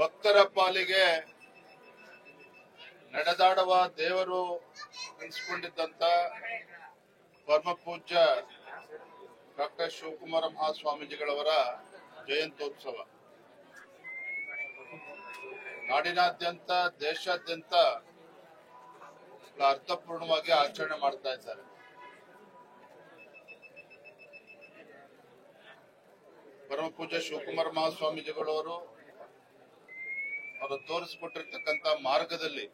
ಭಕ್ತರ ಪಾಲಿಗೆ ನಡೆದಾಡುವ ದೇವರು ಎನಿಸಿಕೊಂಡಿದ್ದಂತ ಪರಮ ಪೂಜ್ಯ ಡಾಕ್ಟರ್ ಶಿವಕುಮಾರ ಮಹಾಸ್ವಾಮೀಜಿಗಳವರ ಜಯಂತ್ಯೋತ್ಸವ ನಾಡಿನಾದ್ಯಂತ ದೇಶಾದ್ಯಂತ ಅರ್ಥಪೂರ್ಣವಾಗಿ ಆಚರಣೆ ಮಾಡ್ತಾ ಇದ್ದಾರೆ. ಪರಮ ಪೂಜ್ಯ ಶಿವಕುಮಾರ ಮಹಾಸ್ವಾಮೀಜಿಗಳವರು ಅವರು ತೋರಿಸಿಕೊಟ್ಟಿರ್ತಕ್ಕಂಥ ಮಾರ್ಗದಲ್ಲಿ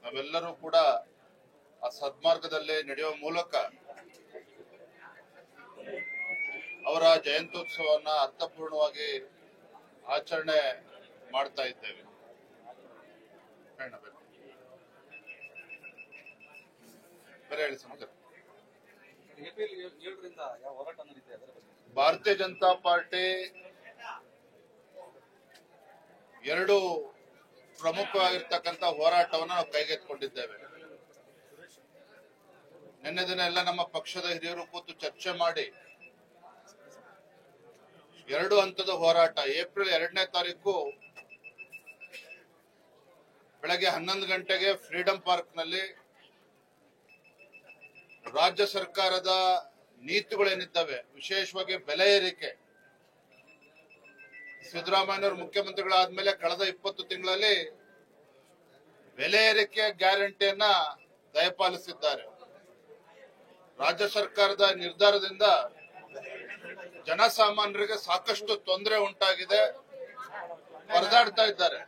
ನಾವೆಲ್ಲರೂ ಕೂಡ ಆ ಸದ್ಮಾರ್ಗದಲ್ಲಿ ನಡೆಯುವ ಮೂಲಕ ಅವರ ಜಯಂತ್ಯೋತ್ಸವವನ್ನ ಅರ್ಥಪೂರ್ಣವಾಗಿ ಆಚರಣೆ ಮಾಡ್ತಾ ಇದ್ದೇವೆ. ಹೇಳಿ ಸಮಾಚಾರ. ಭಾರತೀಯ ಜನತಾ ಪಾರ್ಟಿ ಎರಡು ಪ್ರಮುಖವಾಗಿರ್ತಕ್ಕಂಥ ಹೋರಾಟವನ್ನು ನಾವು ಕೈಗೆತ್ತಿಕೊಂಡಿದ್ದೇವೆ. ನಿನ್ನೆ ದಿನ ಎಲ್ಲ ನಮ್ಮ ಪಕ್ಷದ ಹಿರಿಯರು ಕೂತು ಚರ್ಚೆ ಮಾಡಿ ಎರಡು ಹಂತದ ಹೋರಾಟ ಏಪ್ರಿಲ್ 2ನೇ ತಾರೀಕು ಬೆಳಗ್ಗೆ 11 ಗಂಟೆಗೆ ಫ್ರೀಡಂ ಪಾರ್ಕ್ ನಲ್ಲಿ ರಾಜ್ಯ ಸರ್ಕಾರದ ನೀತಿಗಳೇನಿದ್ದಾವೆ, ವಿಶೇಷವಾಗಿ ಬೆಲೆ ಏರಿಕೆ, ಸಿದ್ದರಾಮಯ್ಯನವರು ಮುಖ್ಯಮಂತ್ರಿಗಳಾದ್ಮೇಲೆ ಕಳೆದ 20 ತಿಂಗಳಲ್ಲಿ ಬೆಲೆ ಏರಿಕೆ ಗ್ಯಾರಂಟಿಯನ್ನ ದಯಪಾಲಿಸಿದ್ದಾರೆ. ರಾಜ್ಯ ಸರ್ಕಾರದ ನಿರ್ಧಾರದಿಂದ ಜನಸಾಮಾನ್ಯರಿಗೆ ಸಾಕಷ್ಟು ತೊಂದರೆ ಉಂಟಾಗಿದೆ, ಪರದಾಡ್ತಾ ಇದ್ದಾರೆ.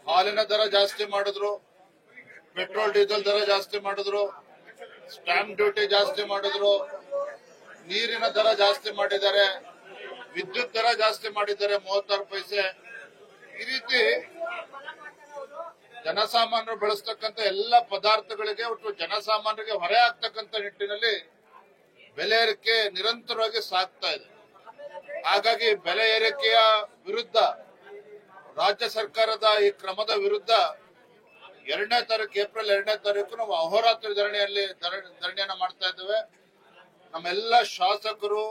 ಹಾಲಿನ ದರ ಜಾಸ್ತಿ ಮಾಡಿದ್ರು, ಪೆಟ್ರೋಲ್ ಡೀಸೆಲ್ ದರ ಜಾಸ್ತಿ ಮಾಡಿದ್ರು, ಸ್ಟಾಂಪ್ ಡ್ಯೂಟಿ ಜಾಸ್ತಿ ಮಾಡಿದ್ರು, ನೀರಿನ ದರ ಜಾಸ್ತಿ ಮಾಡಿದ್ದಾರೆ, ವಿದ್ಯುತ್ ದರ ಜಾಸ್ತಿ ಮಾಡಿದ್ದಾರೆ 36 ಪೈಸೆ. ಈ ರೀತಿ ಜನಸಾಮಾನ್ಯರು ಬಳಸ್ತಕ್ಕಂಥ ಎಲ್ಲ ಪದಾರ್ಥಗಳಿಗೆ ಒಟ್ಟು ಜನಸಾಮಾನ್ಯರಿಗೆ ಹೊರೆ ಆಗ್ತಕ್ಕಂಥ ನಿಟ್ಟಿನಲ್ಲಿ ಬೆಲೆ ಏರಿಕೆ ನಿರಂತರವಾಗಿ ಸಾಗ್ತಾ ಇದೆ. ಹಾಗಾಗಿ ಬೆಲೆ ಏರಿಕೆಯ ವಿರುದ್ಧ ರಾಜ್ಯ ಸರ್ಕಾರದ ಈ ಕ್ರಮದ ವಿರುದ್ಧ 2ನೇ ತಾರೀಕು ಏಪ್ರಿಲ್ 2ನೇ ತಾರೀಕು ನಾವು ಅಹೋರಾತ್ರಿ ಧರಣಿಯನ್ನ ಮಾಡ್ತಾ ಇದ್ದೇವೆ. ನಮ್ಮೆಲ್ಲ ಶಾಸಕರು,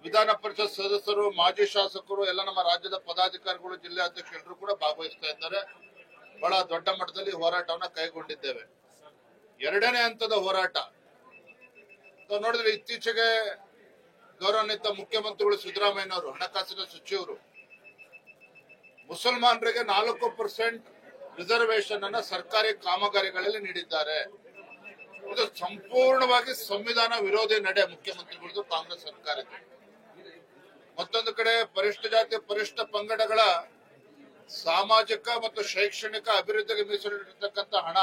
ವಿಧಾನ ಪರಿಷತ್ ಸದಸ್ಯರು, ಮಾಜಿ ಶಾಸಕರು, ಎಲ್ಲ ನಮ್ಮ ರಾಜ್ಯದ ಪದಾಧಿಕಾರಿಗಳು, ಜಿಲ್ಲಾಧ್ಯಕ್ಷರು ಎಲ್ಲರೂ ಕೂಡ ಭಾಗವಹಿಸ್ತಾ ಇದ್ದಾರೆ. ಬಹಳ ದೊಡ್ಡ ಮಟ್ಟದಲ್ಲಿ ಹೋರಾಟವನ್ನ ಕೈಗೊಂಡಿದ್ದೇವೆ. 2ನೇ ಹಂತದ ಹೋರಾಟ ನೋಡಿದ್ರೆ ಇತ್ತೀಚೆಗೆ ಗೌರವಾನ್ವಿತ ಮುಖ್ಯಮಂತ್ರಿಗಳು ಸಿದ್ದರಾಮಯ್ಯನವರು, ಹಣಕಾಸಿನ ಸಚಿವರು, ಮುಸಲ್ಮಾನರಿಗೆ 4% ರಿಸರ್ವೇಶನ್ ಅನ್ನ ಸರ್ಕಾರಿ ಕಾಮಗಾರಿಗಳಲ್ಲಿ ನೀಡಿದ್ದಾರೆ. ಇದು ಸಂಪೂರ್ಣವಾಗಿ ಸಂವಿಧಾನ ವಿರೋಧಿ ನಡೆ ಮುಖ್ಯಮಂತ್ರಿಗಳದ್ದು, ಕಾಂಗ್ರೆಸ್ ಸರ್ಕಾರಕ್ಕೆ. ಮತ್ತೊಂದು ಕಡೆ ಪರಿಶಿಷ್ಟ ಜಾತಿ, ಪರಿಶಿಷ್ಟ ಪಂಗಡಗಳ ಸಾಮಾಜಿಕ ಮತ್ತು ಶೈಕ್ಷಣಿಕ ಅಭಿವೃದ್ಧಿಗೆ ಮೀಸಲಿಟ್ಟಿರ್ತಕ್ಕಂಥ ಹಣ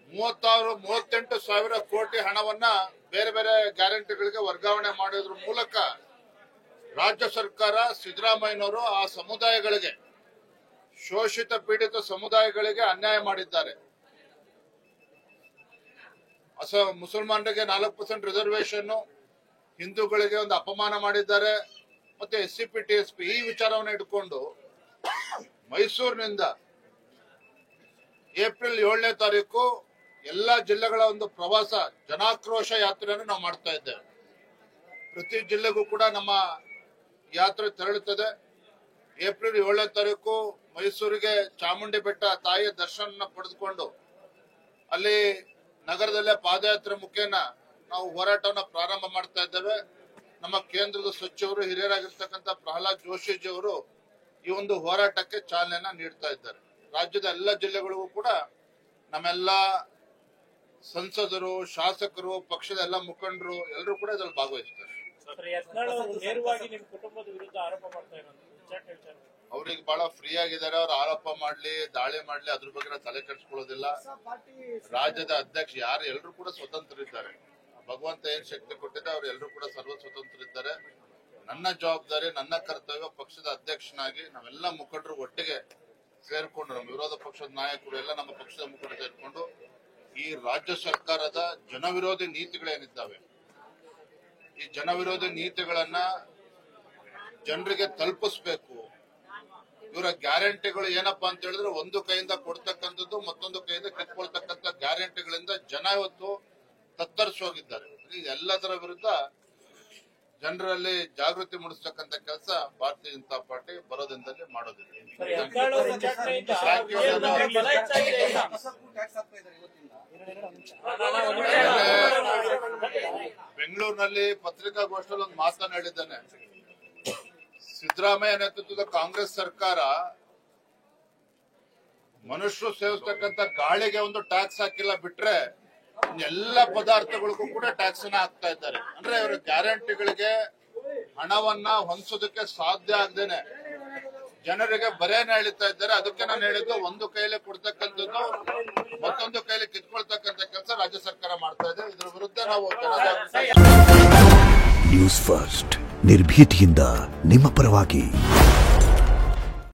38 ಸಾವಿರ ಕೋಟಿ ಹಣವನ್ನ ಬೇರೆ ಬೇರೆ ಗ್ಯಾರಂಟಿಗಳಿಗೆ ವರ್ಗಾವಣೆ ಮಾಡೋದ್ರ ಮೂಲಕ ರಾಜ್ಯ ಸರ್ಕಾರ, ಸಿದ್ದರಾಮಯ್ಯನವರು ಆ ಸಮುದಾಯಗಳಿಗೆ, ಶೋಷಿತ ಪೀಡಿತ ಸಮುದಾಯಗಳಿಗೆ ಅನ್ಯಾಯ ಮಾಡಿದ್ದಾರೆ. ಮುಸಲ್ಮಾನರಿಗೆ 4% ರಿಸರ್ವೇಶನ್, ಹಿಂದೂಗಳಿಗೆ ಒಂದು ಅಪಮಾನ ಮಾಡಿದ್ದಾರೆ. ಮತ್ತೆ SCP TSP ಈ ವಿಚಾರವನ್ನು ಇಟ್ಕೊಂಡು ಮೈಸೂರಿನಿಂದ ಏಪ್ರಿಲ್ 7ನೇ ತಾರೀಕು ಎಲ್ಲಾ ಜಿಲ್ಲೆಗಳ ಒಂದು ಪ್ರವಾಸ ಜನಾಕ್ರೋಶ ಯಾತ್ರೆಯನ್ನು ನಾವು ಮಾಡ್ತಾ ಇದ್ದೇವೆ. ಪ್ರತಿ ಜಿಲ್ಲೆಗೂ ಕೂಡ ನಮ್ಮ ಯಾತ್ರೆ ತೆರಳುತ್ತದೆ. ಏಪ್ರಿಲ್ 7ನೇ ತಾರೀಕು ಮೈಸೂರಿಗೆ ಚಾಮುಂಡಿ ಬೆಟ್ಟ ತಾಯಿಯ ದರ್ಶನ ಪಡೆದುಕೊಂಡು ಅಲ್ಲಿ ನಗರದಲ್ಲೇ ಪಾದಯಾತ್ರೆ ಮುಖೇನ ನಾವು ಹೋರಾಟವನ್ನು ಪ್ರಾರಂಭ ಮಾಡ್ತಾ ಇದ್ದೇವೆ. ನಮ್ಮ ಕೇಂದ್ರದ ಸಚಿವರು, ಹಿರಿಯರಾಗಿರ್ತಕ್ಕಂಥ ಪ್ರಹ್ಲಾದ್ ಜೋಶಿಜಿ ಅವರು ಈ ಒಂದು ಹೋರಾಟಕ್ಕೆ ಚಾಲನೆಯನ್ನ ನೀಡ್ತಾ ಇದ್ದಾರೆ. ರಾಜ್ಯದ ಎಲ್ಲ ಜಿಲ್ಲೆಗಳಿಗೂ ಕೂಡ ನಮ್ಮೆಲ್ಲ ಸಂಸದರು, ಶಾಸಕರು, ಪಕ್ಷದ ಎಲ್ಲ ಮುಖಂಡರು ಎಲ್ಲರೂ ಕೂಡ ಇದರಲ್ಲಿ ಭಾಗವಹಿಸ್ತಾರೆ. ಅವ್ರಿಗೆ ಬಹಳ ಫ್ರೀ ಆಗಿದ್ದಾರೆ. ಅವ್ರು ಆರೋಪ ಮಾಡ್ಲಿ, ದಾಳಿ ಮಾಡ್ಲಿ, ಅದ್ರ ಬಗ್ಗೆ ತಲೆ ಕೆಡಿಸ್ಕೊಳ್ಳೋದಿಲ್ಲ. ರಾಜ್ಯದ ಅಧ್ಯಕ್ಷ ಯಾರು, ಎಲ್ಲರೂ ಕೂಡ ಸ್ವತಂತ್ರ ಇದ್ದಾರೆ. ಭಗವಂತ ಏನ್ ಶಕ್ತಿ ಕೊಟ್ಟಿದೆ, ಅವ್ರು ಎಲ್ಲರೂ ಕೂಡ ಸರ್ವ ಸ್ವತಂತ್ರ ಇದ್ದಾರೆ. ನನ್ನ ಜವಾಬ್ದಾರಿ, ನನ್ನ ಕರ್ತವ್ಯ ಪಕ್ಷದ ಅಧ್ಯಕ್ಷನಾಗಿ ನಾವೆಲ್ಲ ಮುಖಂಡರು ಒಟ್ಟಿಗೆ ಸೇರ್ಕೊಂಡು, ನಮ್ಮ ವಿರೋಧ ಪಕ್ಷದ ನಾಯಕರು ಎಲ್ಲ ನಮ್ಮ ಪಕ್ಷದ ಮುಖಂಡರು ಸೇರ್ಕೊಂಡು ಈ ರಾಜ್ಯ ಸರ್ಕಾರದ ಜನವಿರೋಧಿ ನೀತಿಗಳೇನಿದ್ದಾವೆ, ಈ ಜನವಿರೋಧಿ ನೀತಿಗಳನ್ನ ಜನರಿಗೆ ತಲುಪಿಸ್ಬೇಕು. ಇವರ ಗ್ಯಾರಂಟಿಗಳು ಏನಪ್ಪಾ ಅಂತ ಹೇಳಿದ್ರೆ, ಒಂದು ಕೈಯಿಂದ ಕೊಡ್ತಕ್ಕಂಥದ್ದು, ಮತ್ತೊಂದು ಕೈಯಿಂದ ಕಿತ್ಕೊಳ್ತಕ್ಕಂಥ ಗ್ಯಾರಂಟಿಗಳಿಂದ ಜನ ಇವತ್ತು ತತ್ತರಿಸೋಗಿದ್ದಾರೆ. ಎಲ್ಲದರ ವಿರುದ್ಧ ಜನರಲ್ಲಿ ಜಾಗೃತಿ ಮೂಡಿಸ್ತಕ್ಕಂಥ ಕೆಲಸ ಭಾರತೀಯ ಜನತಾ ಪಾರ್ಟಿ ಬರೋದಿಂದಲೇ ಮಾಡೋದಿಲ್ಲ. ಬೆಂಗಳೂರಿನಲ್ಲಿ ಪತ್ರಿಕಾಗೋಷ್ಠಿಯಲ್ಲಿ ಒಂದು ಮಾತನ್ನು ಹೇಳಿದ್ದಾನೆ. ಸಿದ್ದರಾಮಯ್ಯ ನೇತೃತ್ವದ ಕಾಂಗ್ರೆಸ್ ಸರ್ಕಾರ ಮನುಷ್ಯರು ಸೇವಿಸ್ತಕ್ಕಂಥ ಗಾಳಿಗೆ ಒಂದು ಟ್ಯಾಕ್ಸ್ ಹಾಕಿಲ್ಲ ಬಿಟ್ರೆ ಎಲ್ಲ ಪದಾರ್ಥಗಳಿಗೂ ಕೂಡ ಟ್ಯಾಕ್ಸ್ ಅನ್ನ ಹಾಕ್ತಾ ಇದ್ದಾರೆ. ಅಂದ್ರೆ ಇವರ ಗ್ಯಾರಂಟಿಗಳಿಗೆ ಹಣವನ್ನ ಹೊಂದಿಸೋದಕ್ಕೆ ಸಾಧ್ಯ ಆಗದೇನೆ ಜನರಿಗೆ ಬರೇನೆ ಎಳಿತಾ ಇದ್ದಾರೆ. ಅದಕ್ಕೆ ನಾನು ಹೇಳಿದ್ದು, ಒಂದು ಕೈಲಿ ಕೊಡ್ತಕ್ಕಂಥದ್ದು ಮತ್ತೊಂದು ಕೈಲಿ ಕಿತ್ಕೊಳ್ತಕ್ಕಂಥ ಕೆಲಸ ರಾಜ್ಯ ಸರ್ಕಾರ ಮಾಡ್ತಾ ಇದೆ. ಇದ್ರ ವಿರುದ್ಧ ನಾವು ನ್ಯೂಸ್ ಫಸ್ಟ್ ನಿರ್ಭೀತಿಯಿಂದ ನಿಮ್ಮ ಪರವಾಗಿ.